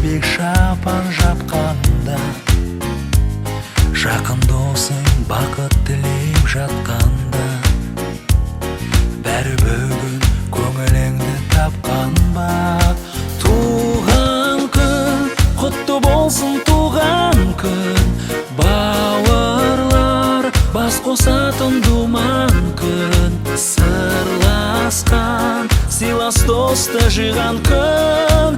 кепек шапан жапқанда, жақын досың бақыт тілеп жатқанда, бәрі бүгін көңіліңді тапқан ба? Туған күн, құтты болсын туған күн, бауырлар бас қосатын думан күн, сырласқан сыйлас досты жиған күн.